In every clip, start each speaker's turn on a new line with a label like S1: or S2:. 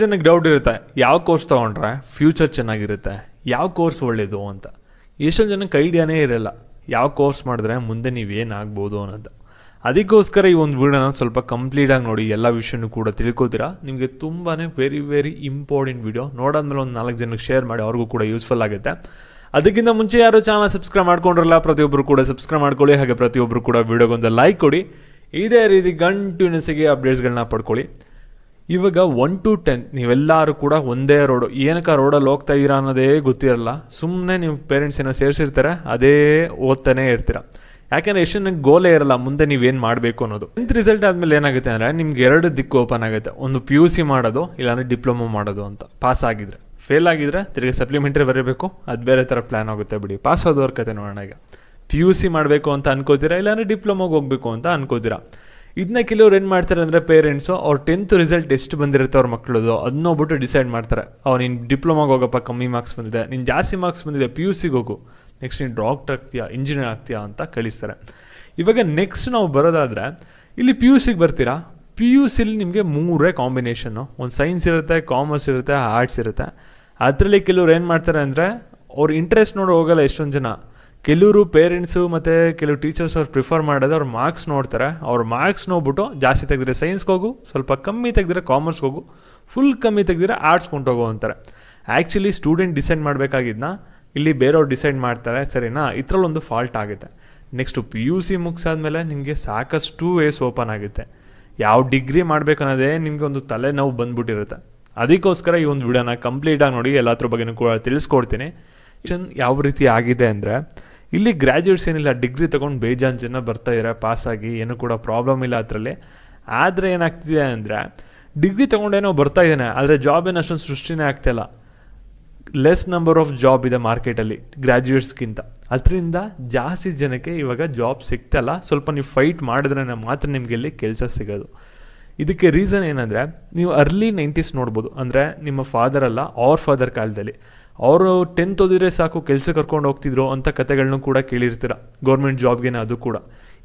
S1: ಜನಕ್ಕೆ ಡೌಟ್ ಇರುತ್ತೆ, ಯಾವ ಕೋರ್ಸ್ ತೊಗೊಂಡ್ರೆ ಫ್ಯೂಚರ್ ಚೆನ್ನಾಗಿರುತ್ತೆ, ಯಾವ ಕೋರ್ಸ್ ಒಳ್ಳೇದು ಅಂತ. ಎಷ್ಟೊಂದು ಜನಕ್ಕೆ ಐಡಿಯಾನೇ ಇರಲ್ಲ ಯಾವ ಕೋರ್ಸ್ ಮಾಡಿದ್ರೆ ಮುಂದೆ ನೀವೇನಾಗ್ಬೋದು ಅನ್ನೋದು. ಅದಕ್ಕೋಸ್ಕರ ಈ ಒಂದು ವಿಡಿಯೋನ ಸ್ವಲ್ಪ ಕಂಪ್ಲೀಟಾಗಿ ನೋಡಿ, ಎಲ್ಲ ವಿಷಯನೂ ಕೂಡ ತಿಳ್ಕೊತೀರಾ. ನಿಮಗೆ ತುಂಬಾ ವೆರಿ ಇಂಪಾರ್ಟೆಂಟ್ ವಿಡಿಯೋ. ನೋಡಾದ್ಮೇಲೆ ಒಂದು 4 ಜನಕ್ಕೆ ಶೇರ್ ಮಾಡಿ, ಅವ್ರಿಗೂ ಕೂಡ ಯೂಸ್ಫುಲ್ ಆಗುತ್ತೆ. ಅದಕ್ಕಿಂತ ಮುಂಚೆ ಯಾರು ಚಾನಲ್ ಸಬ್ಸ್ಕ್ರೈಬ್ ಮಾಡ್ಕೊಂಡ್ರಲ್ಲ, ಪ್ರತಿಯೊಬ್ಬರು ಕೂಡ ಸಬ್ಸ್ಕ್ರೈಬ್ ಮಾಡ್ಕೊಳ್ಳಿ. ಹಾಗೆ ಪ್ರತಿಯೊಬ್ಬರು ಕೂಡ ವಿಡಿಯೋಗೊಂದು ಲೈಕ್ ಕೊಡಿ. ಇದೇ ರೀತಿ ಕಂಟಿನ್ಯೂಸ್ಗೆ ಅಪ್ಡೇಟ್ಸ್ಗಳನ್ನ ಪಡ್ಕೊಳ್ಳಿ. ಇವಾಗ 1 to 10 ನೀವೆಲ್ಲರೂ ಕೂಡ ಒಂದೇ ರೋಡು, ಏನಕ್ಕೆ ರೋಡಲ್ಲಿ ಹೋಗ್ತಾ ಇದ್ದೀರಾ ಅನ್ನೋದೇ ಗೊತ್ತಿರಲ್ಲ. ಸುಮ್ಮನೆ ನೀವು ಪೇರೆಂಟ್ಸ್ ಏನೋ ಸೇರಿಸಿರ್ತಾರೆ, ಅದೇ ಓದ್ತಾನೆ ಇರ್ತೀರ. ಯಾಕೆಂದರೆ ಎಷ್ಟು ನನಗೆ ಗೋಲೇ ಇರಲ್ಲ ಮುಂದೆ ನೀವೇನು ಮಾಡಬೇಕು ಅನ್ನೋದು. 10th ರಿಸಲ್ಟ್ ಆದಮೇಲೆ ಏನಾಗುತ್ತೆ ಅಂದರೆ ನಿಮ್ಗೆ 2 ದಿಕ್ಕು ಓಪನ್ ಆಗುತ್ತೆ. ಒಂದು PUC ಮಾಡೋದು, ಇಲ್ಲಾಂದರೆ ಡಿಪ್ಲೊಮೊ ಮಾಡೋದು ಅಂತ. ಪಾಸ್ ಆಗಿದ್ರೆ, ಫೇಲ್ ಆಗಿದ್ರೆ ತಿರುಗಿ ಸಪ್ಲಿಮೆಂಟ್ರಿ ಬರೀಬೇಕು, ಅದು ಬೇರೆ ಥರ ಪ್ಲ್ಯಾನ್ ಆಗುತ್ತೆ ಬಿಡಿ. ಪಾಸ್ ಆದವ್ರ ಕತೆ ನೋಡೋಣ. ಈಗ PUC ಮಾಡಬೇಕು ಅಂತ ಅನ್ಕೋತೀರಾ, ಇಲ್ಲಾಂದರೆ ಡಿಪ್ಲೊಮೊಗೆ ಹೋಗಬೇಕು ಅಂತ ಅನ್ಕೋತೀರಾ. ಇದನ್ನ ಕೆಲವ್ರು ಏನು ಮಾಡ್ತಾರೆ ಅಂದರೆ ಪೇರೆಂಟ್ಸು ಅವ್ರ 10th ರಿಸಲ್ಟ್ ಎಷ್ಟು ಬಂದಿರುತ್ತೆ ಅವ್ರ ಮಕ್ಕಳದು ಅದನ್ನ ಹೋಗ್ಬಿಟ್ಟು ಡಿಸೈಡ್ ಮಾಡ್ತಾರೆ. ನೀನು ಡಿಪ್ಲೊಮಾಗೆ ಹೋಗಪ್ಪ, ಕಮ್ಮಿ ಮಾರ್ಕ್ಸ್ ಬಂದಿದೆ, ನೀನು ಜಾಸ್ತಿ ಮಾರ್ಕ್ಸ್ ಬಂದಿದೆ, PUCಗೆ ಹೋಗು, ನೆಕ್ಸ್ಟ್ ನೀನು ಡಾಕ್ಟರ್ ಆಗ್ತೀಯಾ, ಇಂಜಿನಿಯರ್ ಆಗ್ತೀಯಾ ಅಂತ ಕಳಿಸ್ತಾರೆ. ಇವಾಗ ನೆಕ್ಸ್ಟ್ ನಾವು ಬರೋದಾದರೆ ಇಲ್ಲಿ PUCಗೆ ಬರ್ತೀರಾ. PUCಲಿ ನಿಮಗೆ 3 ಕಾಂಬಿನೇಷನ್ನು. ಒಂದು ಸೈನ್ಸ್ ಇರುತ್ತೆ, ಕಾಮರ್ಸ್ ಇರುತ್ತೆ, ಆರ್ಟ್ಸ್ ಇರುತ್ತೆ. ಅದರಲ್ಲಿ ಕೆಲವ್ರು ಏನು ಮಾಡ್ತಾರೆ ಅಂದರೆ ಅವ್ರ ಇಂಟ್ರೆಸ್ಟ್ ನೋಡಿ ಹೋಗಲ್ಲ ಎಷ್ಟೊಂದು ಜನ. ಕೆಲವರು ಪೇರೆಂಟ್ಸು ಮತ್ತು ಕೆಲವು ಟೀಚರ್ಸ್ ಅವ್ರು ಪ್ರಿಫರ್ ಮಾಡೋದು ಅವ್ರ ಮಾರ್ಕ್ಸ್ ನೋಡ್ತಾರೆ. ಅವ್ರ ಮಾರ್ಕ್ಸ್ ನೋಡ್ಬಿಟ್ಟು ಜಾಸ್ತಿ ತೆಗೆದ್ರೆ ಸೈನ್ಸ್ಗೆ ಹೋಗು, ಸ್ವಲ್ಪ ಕಮ್ಮಿ ತೆಗೆದ್ರೆ ಕಾಮರ್ಸ್ಗೆ ಹೋಗು, ಫುಲ್ ಕಮ್ಮಿ ತೆಗೆದ್ರೆ ಆರ್ಟ್ಸ್ಗೆ ಹೊಂಟೋಗು ಅಂತಾರೆ. ಆ್ಯಕ್ಚುಲಿ ಸ್ಟೂಡೆಂಟ್ ಡಿಸೈಡ್ ಮಾಡಬೇಕಾಗಿದ್ದನ್ನ ಇಲ್ಲಿ ಬೇರೆಯವ್ರು ಡಿಸೈಡ್ ಮಾಡ್ತಾರೆ, ಸರಿನಾ? ಇದರಲ್ಲೊಂದು ಫಾಲ್ಟ್ ಆಗುತ್ತೆ. ನೆಕ್ಸ್ಟು PUC ಮುಗಿಸಾದ್ಮೇಲೆ ನಿಮಗೆ ಸಾಕಷ್ಟು ವೇಸ್ ಓಪನ್ ಆಗುತ್ತೆ. ಯಾವ ಡಿಗ್ರಿ ಮಾಡಬೇಕನ್ನೋದೇ ನಿಮಗೆ ಒಂದು ತಲೆನೋವು ಬಂದ್ಬಿಟ್ಟಿರುತ್ತೆ. ಅದಕ್ಕೋಸ್ಕರ ಈ ಒಂದು ವಿಡಿಯೋನ ಕಂಪ್ಲೀಟಾಗಿ ನೋಡಿ, ಎಲ್ಲದ್ರ ಬಗ್ಗೆನೂ ಕೂಡ ತಿಳಿಸ್ಕೊಡ್ತೀನಿ. ಯಾವ ರೀತಿ ಆಗಿದೆ ಅಂದರೆ ಇಲ್ಲಿ ಗ್ರ್ಯಾಜುಯೇಟ್ಸ್ ಏನಿಲ್ಲ, ಡಿಗ್ರಿ ತೊಗೊಂಡು ಬೇಜಾನ್ ಜನ ಬರ್ತಾಯಿದ್ದಾರೆ ಪಾಸಾಗಿ, ಏನೂ ಕೂಡ ಪ್ರಾಬ್ಲಮ್ ಇಲ್ಲ ಅದರಲ್ಲಿ. ಆದರೆ ಏನಾಗ್ತಿದೆ ಅಂದರೆ ಡಿಗ್ರಿ ತೊಗೊಂಡೇನೋ ಬರ್ತಾ ಇದ್ದಾನೆ, ಆದರೆ ಜಾಬ್ ಏನು ಅಷ್ಟೊಂದು ಸೃಷ್ಟಿನೇ ಆಗ್ತಾಯಿಲ್ಲ. ಲೆಸ್ ನಂಬರ್ ಆಫ್ ಜಾಬ್ ಇದೆ ಮಾರ್ಕೆಟಲ್ಲಿ ಗ್ರ್ಯಾಜುಯೇಟ್ಸ್ಗಿಂತ. ಅದರಿಂದ ಜಾಸ್ತಿ ಜನಕ್ಕೆ ಇವಾಗ ಜಾಬ್ ಸಿಗ್ತಾಯಿಲ್ಲ. ಸ್ವಲ್ಪ ನೀವು ಫೈಟ್ ಮಾಡಿದ್ರೆ ಮಾತ್ರ ನಿಮಗೆ ಇಲ್ಲಿ ಕೆಲಸ ಸಿಗೋದು. ಇದಕ್ಕೆ ರೀಸನ್ ಏನಂದರೆ ನೀವು ಅರ್ಲಿ 90s ನೋಡ್ಬೋದು. ಅಂದರೆ ನಿಮ್ಮ ಫಾದರ್ ಅಲ್ಲ, ಅವ್ರ ಫಾದರ್ ಕಾಲದಲ್ಲಿ ಅವರು 10th ಓದಿದ್ರೆ ಸಾಕು ಕೆಲಸ ಕರ್ಕೊಂಡು ಹೋಗ್ತಿದ್ರು ಅಂತ ಕತೆಗಳನ್ನೂ ಕೂಡ ಕೇಳಿರ್ತೀರ. ಗೌರ್ಮೆಂಟ್ ಜಾಬ್ಗೇನೆ ಅದು ಕೂಡ.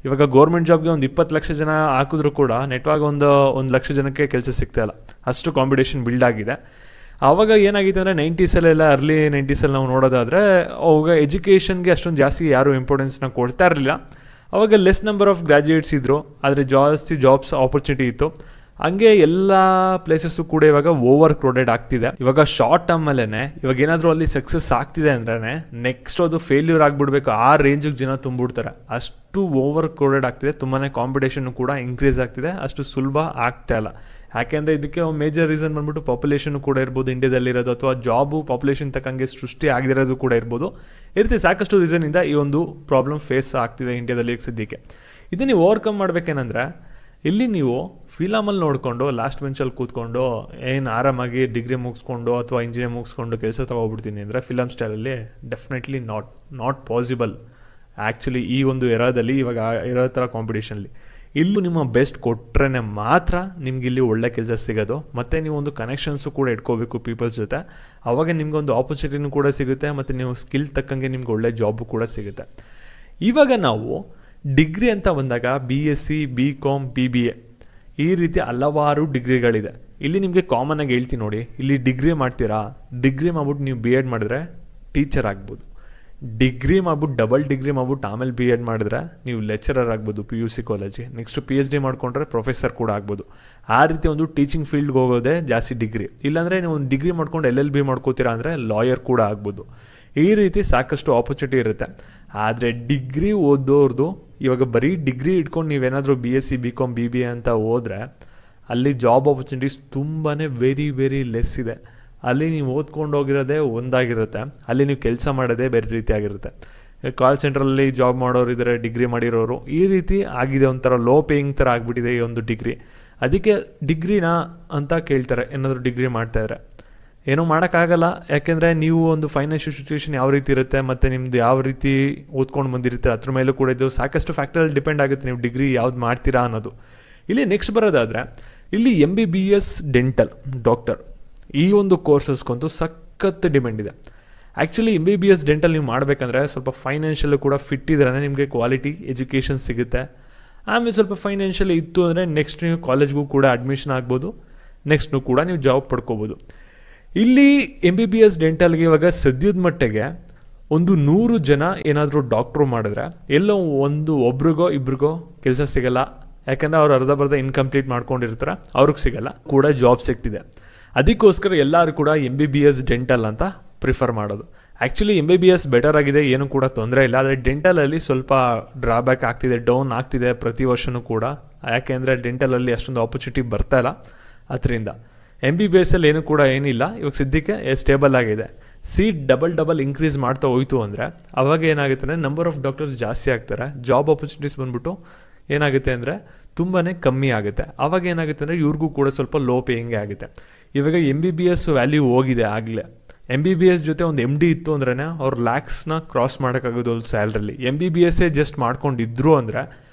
S1: ಇವಾಗ ಗೌರ್ಮೆಂಟ್ ಜಾಬ್ಗೆ ಒಂದು 20 ಲಕ್ಷ ಜನ ಹಾಕಿದ್ರು ಕೂಡ ನೆಟ್ವಾಗ ಒಂದು 1 ಲಕ್ಷ ಜನಕ್ಕೆ ಕೆಲಸ ಸಿಗ್ತಾಯಿಲ್ಲ. ಅಷ್ಟು ಕಾಂಪಿಟೇಷನ್ ಬಿಲ್ಡ್ ಆಗಿದೆ. ಆವಾಗ ಏನಾಗಿದೆ ಅಂದರೆ 90sಲ್ಲೆಲ್ಲ, ಅರ್ಲಿ 90sಲ್ಲಿ ನಾವು ನೋಡೋದಾದರೆ ಅವಾಗ ಎಜುಕೇಷನ್ಗೆ ಅಷ್ಟೊಂದು ಜಾಸ್ತಿ ಯಾರೂ ಇಂಪಾರ್ಟೆನ್ಸ್ನ ಕೊಡ್ತಾ ಇರಲಿಲ್ಲ. ಆವಾಗ ಲೆಸ್ ನಂಬರ್ ಆಫ್ ಗ್ರ್ಯಾಜುಯೇಟ್ಸ್ ಇದ್ದರು, ಆದರೆ ಜಾಸ್ತಿ ಜಾಬ್ಸ್ ಆಪರ್ಚುನಿಟಿ ಇತ್ತು. ಹಂಗೆ ಎಲ್ಲ ಪ್ಲೇಸಸ್ಸು ಕೂಡ ಇವಾಗ ಓವರ್ ಕ್ರೌಡೆಡ್ ಆಗ್ತಿದೆ. ಇವಾಗ ಶಾರ್ಟ್ ಟರ್ಮಲ್ಲೇ ಇವಾಗ ಏನಾದರೂ ಅಲ್ಲಿ ಸಕ್ಸಸ್ ಆಗ್ತಿದೆ ಅಂದ್ರೆ ನೆಕ್ಸ್ಟ್ ಅದು ಫೇಲ್ಯೂರ್ ಆಗಿಬಿಡ್ಬೇಕು, ಆ ರೇಂಜಿಗೆ ಜನ ತುಂಬಿಡ್ತಾರೆ. ಅಷ್ಟು ಓವರ್ ಕ್ರೌಡೆಡ್ ಆಗ್ತಿದೆ. ತುಂಬಾ ಕಾಂಪಿಟೇಷನ್ನು ಕೂಡ ಇನ್ಕ್ರೀಸ್ ಆಗ್ತಿದೆ. ಅಷ್ಟು ಸುಲಭ ಆಗ್ತಾ ಇಲ್ಲ. ಯಾಕೆಂದರೆ ಇದಕ್ಕೆ ಮೇಜರ್ ರೀಸನ್ ಬಂದ್ಬಿಟ್ಟು ಪಾಪ್ಯುಲೇಷನ್ ಕೂಡ ಇರ್ಬೋದು ಇಂಡಿಯಾದಲ್ಲಿರೋದು, ಅಥವಾ ಜಾಬು ಪಾಪ್ಯುಲೇಷನ್ ತಕ್ಕಂಗೆ ಸೃಷ್ಟಿ ಆಗದಿರೋದು ಕೂಡ ಇರ್ಬೋದು. ಈ ರೀತಿ ಸಾಕಷ್ಟು ರೀಸನಿಂದ ಈ ಒಂದು ಪ್ರಾಬ್ಲಮ್ ಫೇಸ್ ಆಗ್ತಿದೆ ಇಂಡಿಯಾದಲ್ಲಿ ಈಗ ಸದ್ಯಕ್ಕೆ. ಇದನ್ನು ನೀವು ಓವರ್ಕಮ್ ಮಾಡಬೇಕೇನೆಂದರೆ ಇಲ್ಲಿ ನೀವು ಫಿಲಮಲ್ಲಿ ನೋಡಿಕೊಂಡು ಲಾಸ್ಟ್ ಬೆಂಚಲ್ಲಿ ಕೂತ್ಕೊಂಡು ಏನು ಆರಾಮಾಗಿ ಡಿಗ್ರಿ ಮುಗಿಸ್ಕೊಂಡು ಅಥವಾ ಇಂಜಿನಿಯರ್ ಮುಗಿಸ್ಕೊಂಡು ಕೆಲಸ ತೊಗೊಬಿಡ್ತೀನಿ ಅಂದರೆ ಫಿಲಮ್ ಸ್ಟೈಲಲ್ಲಿ ಡೆಫಿನೆಟ್ಲಿ ನಾಟ್ ಪಾಸಿಬಲ್. ಆ್ಯಕ್ಚುಲಿ ಈ ಒಂದು ಎರಾದಲ್ಲಿ ಇವಾಗ ಇರೋ ಥರ ಕಾಂಪಿಟೇಷನಲ್ಲಿ ಇಲ್ಲೂ ನಿಮ್ಮ ಬೆಸ್ಟ್ ಕೊಟ್ಟರೆ ಮಾತ್ರ ನಿಮ್ಗೆ ಇಲ್ಲಿ ಒಳ್ಳೆ ಕೆಲಸ ಸಿಗೋದು. ಮತ್ತು ನೀವು ಒಂದು ಕನೆಕ್ಷನ್ಸು ಕೂಡ ಇಟ್ಕೋಬೇಕು ಪೀಪಲ್ಸ್ ಜೊತೆ. ಆವಾಗ ನಿಮ್ಗೊಂದು ಆಪರ್ಚುನಿಟಿನೂ ಕೂಡ ಸಿಗುತ್ತೆ, ಮತ್ತು ನೀವು ಸ್ಕಿಲ್ ತಕ್ಕಂಗೆ ನಿಮ್ಗೆ ಒಳ್ಳೆ ಜಾಬು ಕೂಡ ಸಿಗುತ್ತೆ. ಇವಾಗ ನಾವು ಡಿಗ್ರಿ ಅಂತ ಬಂದಾಗ BSc, BCom, BBA ಈ ರೀತಿ ಹಲವಾರು ಡಿಗ್ರಿಗಳಿದೆ. ಇಲ್ಲಿ ನಿಮಗೆ ಕಾಮನ್ನಾಗಿ ಹೇಳ್ತೀನಿ ನೋಡಿ, ಇಲ್ಲಿ ಡಿಗ್ರಿ ಮಾಡ್ತೀರಾ, ಡಿಗ್ರಿ ಮಾಡ್ಬಿಟ್ಟು ನೀವು B.Ed ಮಾಡಿದ್ರೆ ಟೀಚರ್ ಆಗ್ಬೋದು. ಡಿಗ್ರಿ ಮಾಡ್ಬಿಟ್ಟು ಡಬಲ್ ಡಿಗ್ರಿ ಮಾಡ್ಬಿಟ್ಟು ಆಮೇಲೆ B.Ed ಮಾಡಿದ್ರೆ ನೀವು ಲೆಕ್ಚರರ್ ಆಗ್ಬೋದು PUC ಕಾಲೇಜ್ಗೆ. ನೆಕ್ಸ್ಟ್ PhD ಮಾಡ್ಕೊಂಡ್ರೆ ಪ್ರೊಫೆಸರ್ ಕೂಡ ಆಗ್ಬೋದು. ಆ ರೀತಿ ಒಂದು ಟೀಚಿಂಗ್ ಫೀಲ್ಡ್ಗೆ ಹೋಗೋದೇ ಜಾಸ್ತಿ ಡಿಗ್ರಿ. ಇಲ್ಲಾಂದರೆ ನೀವು ಒಂದು ಡಿಗ್ರಿ ಮಾಡ್ಕೊಂಡು LLB ಮಾಡ್ಕೋತೀರಾ ಅಂದರೆ ಲಾಯರ್ ಕೂಡ ಆಗ್ಬೋದು. ಈ ರೀತಿ ಸಾಕಷ್ಟು ಆಪರ್ಚುನಿಟಿ ಇರುತ್ತೆ. ಆದರೆ ಡಿಗ್ರಿ ಓದೋರ್ದು ಇವಾಗ ಬರೀ ಡಿಗ್ರಿ ಇಟ್ಕೊಂಡು ನೀವೇನಾದರೂ BSc, BCom, BBA ಅಂತ ಹೋದರೆ ಅಲ್ಲಿ ಜಾಬ್ ಆಪರ್ಚುನಿಟೀಸ್ ತುಂಬಾ ವೆರಿ ಲೆಸ್ ಇದೆ. ಅಲ್ಲಿ ನೀವು ಓದ್ಕೊಂಡು ಹೋಗಿರೋದೇ ಒಂದಾಗಿರುತ್ತೆ, ಅಲ್ಲಿ ನೀವು ಕೆಲಸ ಮಾಡೋದೇ ಬೇರೆ ರೀತಿಯಾಗಿರುತ್ತೆ. ಕಾಲ್ ಸೆಂಟ್ರಲ್ಲಿ ಜಾಬ್ ಮಾಡೋರು ಇದ್ದಾರೆ, ಡಿಗ್ರಿ ಮಾಡಿರೋರು. ಈ ರೀತಿ ಆಗಿದೆ, ಒಂಥರ ಲೋ ಪೇಯಿಂಗ್ ಥರ ಆಗಿಬಿಟ್ಟಿದೆ ಈ ಒಂದು ಡಿಗ್ರಿ. ಅದಕ್ಕೆ ಡಿಗ್ರಿನಾ ಅಂತ ಕೇಳ್ತಾರೆ ಏನಾದರೂ ಡಿಗ್ರಿ ಮಾಡ್ತಾಯಿದ್ರೆ. ಏನೂ ಮಾಡೋಕ್ಕಾಗಲ್ಲ, ಯಾಕೆಂದರೆ ನೀವು ಒಂದು ಫೈನಾನ್ಷಿಯಲ್ ಸಿಚುವೇಷನ್ ಯಾವ ರೀತಿ ಇರುತ್ತೆ ಮತ್ತು ನಿಮ್ಮದು ಯಾವ ರೀತಿ ಓದ್ಕೊಂಡು ಬಂದಿರುತ್ತೆ ಅದ್ರ ಮೇಲೂ ಕೂಡ ಇದು ಸಾಕಷ್ಟು ಫ್ಯಾಕ್ಟರಲ್ಲಿ ಡಿಪೆಂಡ್ ಆಗುತ್ತೆ ನೀವು ಡಿಗ್ರಿ ಯಾವ್ದು ಮಾಡ್ತೀರಾ ಅನ್ನೋದು. ಇಲ್ಲಿ ನೆಕ್ಸ್ಟ್ ಬರೋದಾದರೆ ಇಲ್ಲಿ MBBS ಡೆಂಟಲ್ ಡಾಕ್ಟರ್ ಈ ಒಂದು ಕೋರ್ಸಸ್ಗಂತೂ ಸಖತ್ ಡಿಮ್ಯಾಂಡ್ ಇದೆ. ಆ್ಯಕ್ಚುಲಿ MBBS ಡೆಂಟಲ್ ನೀವು ಮಾಡಬೇಕಂದ್ರೆ ಸ್ವಲ್ಪ ಫೈನಾನ್ಷಿಯಲ್ಲು ಕೂಡ ಫಿಟ್ ಇದ್ರೇ ನಿಮಗೆ ಕ್ವಾಲಿಟಿ ಎಜುಕೇಷನ್ ಸಿಗುತ್ತೆ. ಆಮೇಲೆ ಸ್ವಲ್ಪ ಫೈನಾನ್ಷಿಯಲಿ ಇತ್ತು ಅಂದರೆ ನೆಕ್ಸ್ಟ್ ನೀವು ಕಾಲೇಜ್ಗೂ ಕೂಡ ಅಡ್ಮಿಷನ್ ಆಗ್ಬೋದು. ನೆಕ್ಸ್ಟ್ನು ಕೂಡ ನೀವು ಜಾಬ್ ಪಡ್ಕೋಬೋದು. ಇಲ್ಲಿ MBBS ಡೆಂಟಲ್ಗೆ ಇವಾಗ ಸದ್ಯದ ಮಟ್ಟಿಗೆ ಒಂದು 100 ಜನ ಏನಾದರೂ ಡಾಕ್ಟ್ರು ಮಾಡಿದ್ರೆ ಎಲ್ಲೋ ಒಬ್ರಿಗೋ ಇಬ್ರಿಗೋ ಕೆಲಸ ಸಿಗಲ್ಲ. ಯಾಕಂದರೆ ಅವ್ರು ಅರ್ಧ ಬರ್ಧ ಇನ್ಕಂಪ್ಲೀಟ್ ಮಾಡ್ಕೊಂಡಿರ್ತಾರೆ, ಅವ್ರಿಗೆ ಸಿಗಲ್ಲ ಕೂಡ ಜಾಬ್ ಸಿಗ್ತಿದೆ. ಅದಕ್ಕೋಸ್ಕರ ಎಲ್ಲರೂ ಕೂಡ MBBS ಡೆಂಟಲ್ ಅಂತ ಪ್ರಿಫರ್ ಮಾಡೋದು. ಆ್ಯಕ್ಚುಲಿ MBBS ಬೆಟರ್ ಆಗಿದೆ, ಏನೂ ಕೂಡ ತೊಂದರೆ ಇಲ್ಲ. ಆದರೆ ಡೆಂಟಲಲ್ಲಿ ಸ್ವಲ್ಪ ಡ್ರಾಬ್ಯಾಕ್ ಆಗ್ತಿದೆ, ಡೌನ್ ಆಗ್ತಿದೆ ಪ್ರತಿ ವರ್ಷವೂ ಕೂಡ. ಯಾಕೆಂದರೆ ಡೆಂಟಲಲ್ಲಿ ಅಷ್ಟೊಂದು ಆಪರ್ಚುನಿಟಿ ಬರ್ತಾ ಇಲ್ಲ. ಅದರಿಂದ MBBS ಏನೂ ಕೂಡ ಏನಿಲ್ಲ, ಇವಾಗ ಸದ್ಯಕ್ಕೆ ಸ್ಟೇಬಲ್ ಆಗಿದೆ. ಸೀಟ್ ಡಬಲ್ ಇನ್ಕ್ರೀಸ್ ಮಾಡ್ತಾ ಹೋಯ್ತು ಅಂದರೆ ಅವಾಗ ಏನಾಗುತ್ತೆ ಅಂದರೆ ನಂಬರ್ ಆಫ್ ಡಾಕ್ಟರ್ಸ್ ಜಾಸ್ತಿ ಆಗ್ತಾರೆ, ಜಾಬ್ ಆಪರ್ಚುನಿಟೀಸ್ ಬಂದ್ಬಿಟ್ಟು ಏನಾಗುತ್ತೆ ಅಂದರೆ ತುಂಬಾ ಕಮ್ಮಿ ಆಗುತ್ತೆ. ಆವಾಗ ಏನಾಗುತ್ತೆ ಅಂದರೆ ಇವ್ರಿಗೂ ಕೂಡ ಸ್ವಲ್ಪ ಲೋ ಪೇಯಿಂಗೇ ಆಗುತ್ತೆ. ಇವಾಗ MBBS ವ್ಯಾಲ್ಯೂ ಹೋಗಿದೆ ಆಗಲೇ. MBBS ಜೊತೆ ಒಂದು MD ಇತ್ತು ಅಂದ್ರೇ ಅವ್ರು ಲ್ಯಾಕ್ಸ್ನ ಕ್ರಾಸ್ ಮಾಡೋಕ್ಕಾಗೋದು ಒಂದು ಸ್ಯಾಲ್ರಿಲಿ. MBBS ಜಸ್ಟ್ ಮಾಡ್ಕೊಂಡಿದ್ರು ಅಂದರೆ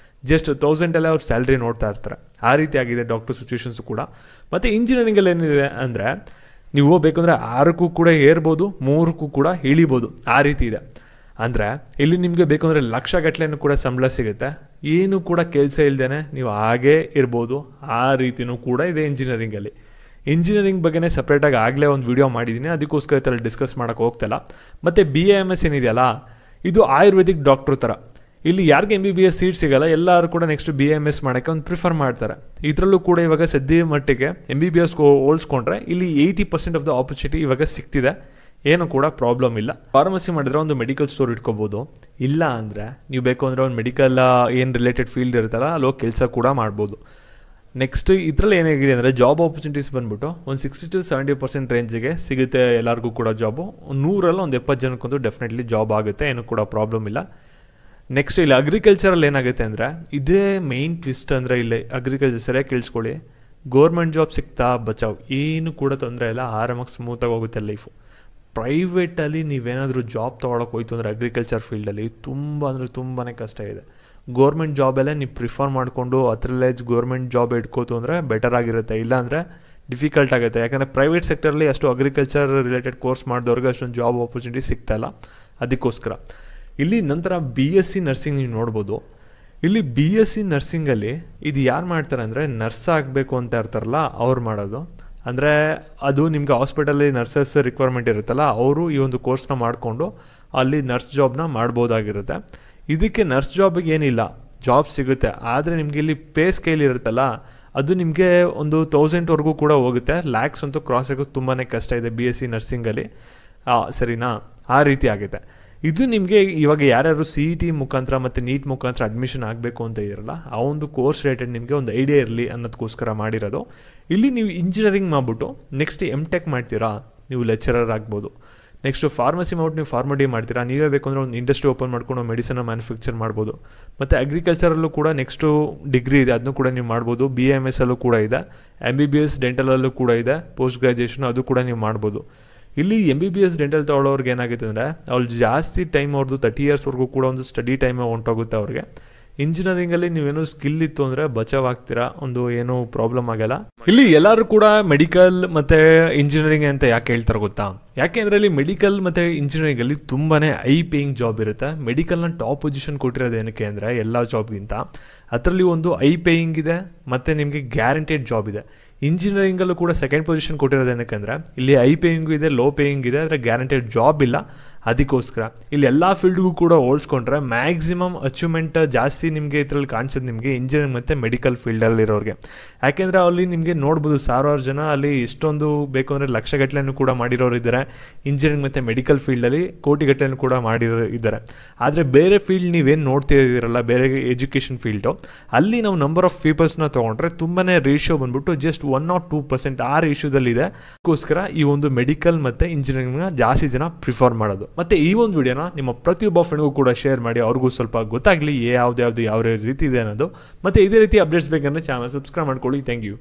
S1: ಜಸ್ಟ್ 1000 ಅವ್ರ ಸ್ಯಾಲ್ರಿ ನೋಡ್ತಾ ಇರ್ತಾರೆ. ಆ ರೀತಿ ಆಗಿದೆ ಡಾಕ್ಟರ್ ಸಿಚುವೇಶನ್ಸು ಕೂಡ. ಮತ್ತು ಇಂಜಿನಿಯರಿಂಗಲ್ಲಿ ಏನಿದೆ ಅಂದರೆ ನೀವು ಬೇಕಂದರೆ 6ಕ್ಕೂ ಕೂಡ ಏರ್ಬೋದು, 3ಕ್ಕೂ ಕೂಡ ಇಳಿಬೋದು, ಆ ರೀತಿ ಇದೆ. ಅಂದರೆ ಇಲ್ಲಿ ನಿಮಗೆ ಬೇಕಂದರೆ ಲಕ್ಷಗಟ್ಟಲೆನೂ ಕೂಡ ಸಂಬಳ ಸಿಗುತ್ತೆ, ಏನೂ ಕೂಡ ಕೆಲಸ ಇಲ್ಲದೇ ನೀವು ಹಾಗೇ ಇರ್ಬೋದು. ಆ ರೀತಿಯೂ ಕೂಡ ಇದೆ ಇಂಜಿನಿಯರಿಂಗಲ್ಲಿ. ಇಂಜಿನಿಯರಿಂಗ್ ಬಗ್ಗೆನೇ ಸಪ್ರೇಟಾಗಿ ಆಗಲೇ ಒಂದು ವಿಡಿಯೋ ಮಾಡಿದ್ದೀನಿ, ಅದಕ್ಕೋಸ್ಕರ ಈ ಥರ ಡಿಸ್ಕಸ್ ಮಾಡೋಕ್ಕೆ ಹೋಗ್ತಿಲ್ಲ. ಮತ್ತು BAMS ಏನಿದೆಯಲ್ಲ, ಇದು ಆಯುರ್ವೇದಿಕ್ ಡಾಕ್ಟ್ರು ಥರ. ಇಲ್ಲಿ ಯಾರಿಗೆ MBBS ಸೀಟ್ ಸಿಗಲ್ಲ, ಎಲ್ಲರೂ ಕೂಡ ನೆಕ್ಸ್ಟ್ BAMS ಮಾಡೋಕ್ಕೆ ಒಂದು ಪ್ರಿಫರ್ ಮಾಡ್ತಾರೆ. ಇದರಲ್ಲೂ ಕೂಡ ಇವಾಗ ಸದ್ಯ ಮಟ್ಟಿಗೆ MBBS ಹೋಲಿಸ್ಕೊಂಡ್ರೆ ಇಲ್ಲಿ 80% ಆಫ್ ದ ಆಪರ್ಚುನಿಟಿ ಇವಾಗ ಸಿಗ್ತಿದೆ, ಏನೂ ಕೂಡ ಪ್ರಾಬ್ಲಮ್ ಇಲ್ಲ. ಫಾರ್ಮಸಿ ಮಾಡಿದ್ರೆ ಒಂದು ಮೆಡಿಕಲ್ ಸ್ಟೋರ್ ಇಟ್ಕೋಬೋದು. ಇಲ್ಲ ಅಂದರೆ ನೀವು ಬೇಕು ಅಂದರೆ ಒಂದು ಮೆಡಿಕಲ್ ಏನು ರಿಲೇಟೆಡ್ ಫೀಲ್ಡ್ ಇರುತ್ತಲ್ಲ ಅಲ್ಲಿ ಹೋಗಿ ಕೆಲಸ ಕೂಡ ಮಾಡ್ಬೋದು. ನೆಕ್ಸ್ಟ್ ಇದರಲ್ಲಿ ಏನಾಗಿದೆ ಅಂದರೆ ಜಾಬ್ ಆಪರ್ಚುನಿಟೀಸ್ ಬಂದ್ಬಿಟ್ಟು ಒಂದು 60 to 70% ರೇಂಜಿಗೆ ಸಿಗುತ್ತೆ ಎಲ್ಲರಿಗೂ ಕೂಡ ಜಾಬು. 100ರಲ್ಲಿ ಒಂದು 70 ಜನಕ್ಕಂತೂ ಡೆಫಿನೆಟ್ಲಿ ಜಾಬ್ ಆಗುತ್ತೆ, ಏನೂ ಕೂಡ ಪ್ರಾಬ್ಲಮ್ ಇಲ್ಲ. ನೆಕ್ಸ್ಟ್ ಇಲ್ಲಿ ಅಗ್ರಿಕಲ್ಚರಲ್ಲಿ ಏನಾಗುತ್ತೆ ಅಂದರೆ ಇದೇ ಮೇಯ್ನ್ ಟ್ವಿಸ್ಟ್. ಅಂದರೆ ಇಲ್ಲಿ ಅಗ್ರಿಕಲ್ಚರ್ ಸರಿಯಾಗಿ ಕೇಳಿಸ್ಕೊಳ್ಳಿ, ಗೋರ್ಮೆಂಟ್ ಜಾಬ್ ಸಿಗ್ತಾ ಬಚಾವ್, ಏನು ಕೂಡ ತೊಂದರೆ ಇಲ್ಲ, ಆರಾಮಾಗಿ ಸ್ಮೂತಾಗಿ ಹೋಗುತ್ತೆ ಲೈಫು. ಪ್ರೈವೇಟಲ್ಲಿ ನೀವೇನಾದರೂ ಜಾಬ್ ತೊಗೊಳಕ್ಕೆ ಹೋಯ್ತು ಅಂದರೆ ಅಗ್ರಿಕಲ್ಚರ್ ಫೀಲ್ಡಲ್ಲಿ ತುಂಬಾ ಕಷ್ಟ ಇದೆ. ಗೋರ್ಮೆಂಟ್ ಜಾಬಲ್ಲೇ ನೀವು ಪ್ರಿಫರ್ ಮಾಡಿಕೊಂಡು ಅದರಲ್ಲೇ ಗೋರ್ಮೆಂಟ್ ಜಾಬ್ ಇಟ್ಕೋತು ಅಂದರೆ ಬೆಟರ್ ಆಗಿರುತ್ತೆ. ಇಲ್ಲಾಂದರೆ ಡಿಫಿಕಲ್ಟ್ ಆಗುತ್ತೆ. ಯಾಕಂದರೆ ಪ್ರೈವೇಟ್ ಸೆಕ್ಟರಲ್ಲಿ ಅಷ್ಟು ಅಗ್ರಿಕಲ್ಚರ್ ರಿಲೇಟೆಡ್ ಕೋರ್ಸ್ ಮಾಡಿದವ್ರಿಗೆ ಅಷ್ಟೊಂದು ಜಾಬ್ ಆಪರ್ಚುನಿಟಿ ಸಿಗ್ತಾಯಿಲ್ಲ. ಅದಕ್ಕೋಸ್ಕರ ಇಲ್ಲಿ ನಂತರ BSc ನರ್ಸಿಂಗ್ ನೀವು ನೋಡ್ಬೋದು. ಇಲ್ಲಿ BSc ನರ್ಸಿಂಗಲ್ಲಿ ಇದು ಯಾರು ಮಾಡ್ತಾರೆ ಅಂದರೆ ನರ್ಸ್ ಆಗಬೇಕು ಅಂತ ಇರ್ತಾರಲ್ಲ ಅವ್ರು ಮಾಡೋದು. ಅಂದರೆ ಅದು ನಿಮಗೆ ಹಾಸ್ಪಿಟಲಲ್ಲಿ ನರ್ಸಸ್ ರಿಕ್ವೈರ್ಮೆಂಟ್ ಇರುತ್ತಲ್ಲ, ಅವರು ಈ ಒಂದು ಕೋರ್ಸ್ನ ಮಾಡಿಕೊಂಡು ಅಲ್ಲಿ ನರ್ಸ್ ಜಾಬ್ನ ಮಾಡ್ಬೋದಾಗಿರುತ್ತೆ. ಇದಕ್ಕೆ ನರ್ಸ್ ಜಾಬಿಗೆ ಏನಿಲ್ಲ, ಜಾಬ್ ಸಿಗುತ್ತೆ. ಆದರೆ ನಿಮಗೆ ಇಲ್ಲಿ ಪೇ ಸ್ಕೇಲ್ ಇರುತ್ತಲ್ಲ, ಅದು ನಿಮಗೆ ಒಂದು 1000ವರೆಗೂ ಕೂಡ ಹೋಗುತ್ತೆ. ಲ್ಯಾಕ್ಸ್ ಅಂತೂ ಕ್ರಾಸ್ ಆಗೋದು ತುಂಬಾ ಕಷ್ಟ ಇದೆ BSc ನರ್ಸಿಂಗಲ್ಲಿ, ಸರಿನಾ? ಆ ರೀತಿ ಆಗುತ್ತೆ. ಇದು ನಿಮಗೆ ಇವಾಗ ಯಾರ್ಯಾರು CET ಮುಖಾಂತರ ಮತ್ತು NEET ಮುಖಾಂತರ ಅಡ್ಮಿಷನ್ ಆಗಬೇಕು ಅಂತ ಇರಲ್ಲ, ಆ ಒಂದು ಕೋರ್ಸ್ ರಿಲೇಟೆಡ್ ನಿಮಗೆ ಒಂದು ಐಡಿಯಾ ಇರಲಿ ಅನ್ನೋದಕ್ಕೋಸ್ಕರ ಮಾಡಿರೋದು. ಇಲ್ಲಿ ನೀವು ಇಂಜಿನಿಯರಿಂಗ್ ಮಾಡಿಬಿಟ್ಟು ನೆಕ್ಸ್ಟ್ MTech ಮಾಡ್ತೀರಾ, ನೀವು ಲೆಕ್ಚರರ್ ಆಗ್ಬೋದು. ನೆಕ್ಸ್ಟು ಫಾರ್ಮಸಿ ಮಾಡ್ಬಿಟ್ಟು ನೀವು ಫಾರ್ಮಡಿ ಮಾಡ್ತೀರಾ, ನೀವೇ ಬೇಕು ಅಂದರೆ ಒಂದು ಇಂಡಸ್ಟ್ರಿ ಓಪನ್ ಮಾಡ್ಕೊಂಡು ಮೆಡಿಸನ್ನ ಮ್ಯಾನುಫ್ಯಾಕ್ಚರ್ ಮಾಡ್ಬೋದು. ಮತ್ತು ಅಗ್ರಿಕಲ್ಚರಲ್ಲೂ ಕೂಡ ನೆಕ್ಸ್ಟು ಡಿಗ್ರಿ ಇದೆ, ಅದನ್ನು ಕೂಡ ನೀವು ಮಾಡ್ಬೋದು. BAMS ಅಲ್ಲೂ ಕೂಡ ಇದೆ, MBBS ಡೆಂಟಲಲ್ಲೂ ಕೂಡ ಇದೆ, ಪೋಸ್ಟ್ ಗ್ರ್ಯಾಜುಯೇಷನ್ ಅದು ಕೂಡ ನೀವು ಮಾಡ್ಬೋದು. ಇಲ್ಲಿ MBBS ಡೆಂಟಲ್ ತೊಗೊಳ್ಳೋರ್ಗೆ ಏನಾಗುತ್ತೆ ಅಂದರೆ ಅವ್ರು ಜಾಸ್ತಿ ಟೈಮ್ ಅವ್ರದ್ದು 30 ಇಯರ್ಸ್ವರೆಗೂ ಕೂಡ ಒಂದು ಸ್ಟಡಿ ಟೈಮೇ ಹೊಂಟೋಗುತ್ತೆ ಅವ್ರಿಗೆ. ಇಂಜಿನಿಯರಿಂಗಲ್ಲಿ ನೀವೇನೋ ಸ್ಕಿಲ್ ಇತ್ತು ಅಂದರೆ ಬಚಾವ್ ಆಗ್ತೀರಾ, ಒಂದು ಏನೂ ಪ್ರಾಬ್ಲಮ್ ಆಗಲ್ಲ. ಇಲ್ಲಿ ಎಲ್ಲರೂ ಕೂಡ ಮೆಡಿಕಲ್ ಮತ್ತು ಇಂಜಿನಿಯರಿಂಗ್ ಅಂತ ಯಾಕೆ ಹೇಳ್ತಾರೆ ಗೊತ್ತಾ? ಯಾಕೆ ಅಂದರೆ ಇಲ್ಲಿ ಮೆಡಿಕಲ್ ಮತ್ತು ಇಂಜಿನಿಯರಿಂಗಲ್ಲಿ ತುಂಬಾ ಹೈ ಪೇಯಿಂಗ್ ಜಾಬ್ ಇರುತ್ತೆ. ಮೆಡಿಕಲ್ನ ಟಾಪ್ ಪೊಸಿಷನ್ ಕೊಟ್ಟಿರೋದು ಏನಕ್ಕೆ ಅಂದರೆ ಎಲ್ಲ ಜಾಬ್ಗಿಂತ ಅದರಲ್ಲಿ ಒಂದು ಹೈ ಪೇಯಿಂಗ್ ಇದೆ ಮತ್ತು ನಿಮಗೆ ಗ್ಯಾರಂಟೆಡ್ ಜಾಬ್ ಇದೆ. ಇಂಜಿನಿಯರಿಂಗಲ್ಲೂ ಕೂಡ ಸೆಕೆಂಡ್ ಪೊಸಿಷನ್ ಕೊಟ್ಟಿರೋದು ಏನಕ್ಕೆ ಅಂದರೆ ಇಲ್ಲಿ ಹೈ ಪೇಯಿಂಗು ಇದೆ, ಲೋ ಪೇಯಿಂಗ್ ಇದೆ, ಆದರೆ ಗ್ಯಾರಂಟೆಡ್ ಜಾಬ್ ಇಲ್ಲ. ಅದಕ್ಕೋಸ್ಕರ ಇಲ್ಲಿ ಎಲ್ಲ ಫೀಲ್ಡ್ಗೂ ಕೂಡ ಹೋಲಿಸ್ಕೊಂಡ್ರೆ ಮ್ಯಾಕ್ಸಿಮಮ್ ಅಚೀವ್ಮೆಂಟ್ ಜಾಸ್ತಿ ನಿಮಗೆ ಇದರಲ್ಲಿ ಕಾಣಿಸೋದು ನಿಮಗೆ ಇಂಜಿನಿಯರಿಂಗ್ ಮತ್ತು ಮೆಡಿಕಲ್ ಫೀಲ್ಡಲ್ಲಿರೋರಿಗೆ. ಯಾಕೆಂದರೆ ಅಲ್ಲಿ ನಿಮಗೆ ನೋಡ್ಬೋದು 1000 ಜನ ಅಲ್ಲಿ ಇಷ್ಟೊಂದು ಬೇಕು ಅಂದರೆ ಲಕ್ಷಗಟ್ಟಲೆನೂ ಕೂಡ ಮಾಡಿರೋರು ಇದ್ದಾರೆ. ಇಂಜಿನಿಯರಿಂಗ್ ಮತ್ತು ಮೆಡಿಕಲ್ ಫೀಲ್ಡಲ್ಲಿ ಕೋಟಿಗಟ್ಟಲೆನೂ ಕೂಡ ಮಾಡಿರೋ ಇದ್ದಾರೆ. ಆದರೆ ಬೇರೆ ಫೀಲ್ಡ್ ನೀವೇನು ನೋಡ್ತಿದ್ದೀರಲ್ಲ, ಬೇರೆ ಎಜುಕೇಷನ್ ಫೀಲ್ಡು, ಅಲ್ಲಿ ನಾವು ನಂಬರ್ ಆಫ್ ಪೀಪಲ್ಸ್ನ ತೊಗೊಂಡ್ರೆ ತುಂಬಾ ರೇಷಿಯೋ ಬಂದ್ಬಿಟ್ಟು ಜಸ್ಟ್ 1 or 2% ಆ ರೇಷಿಯೋದಲ್ಲಿದೆ. ಅದಕ್ಕೋಸ್ಕರ ಈ ಒಂದು ಮೆಡಿಕಲ್ ಮತ್ತು ಇಂಜಿನಿಯರಿಂಗ್ನ ಜಾಸ್ತಿ ಜನ ಪ್ರಿಫರ್ ಮಾಡೋದು. ಮತ್ತು ಈ ಒಂದು ವಿಡಿಯೋನ ನಿಮ್ಮ ಪ್ರತಿಯೊಬ್ಬ ಫ್ರೆಂಡ್ಗೂ ಕೂಡ ಶೇರ್ ಮಾಡಿ, ಅವ್ರಿಗೂ ಸ್ವಲ್ಪ ಗೊತ್ತಾಗಲಿ ಯಾವ್ದು ಯಾವ ರೀತಿ ಇದೆ ಅನ್ನೋದು. ಮತ್ತು ಇದೇ ರೀತಿ ಅಪ್ಡೇಟ್ಸ್ ಬೇಕಂದರೆ ಚಾನಲ್ ಸಬ್ಸ್ಕ್ರೈಬ್ ಮಾಡ್ಕೊಳ್ಳಿ. Thank you.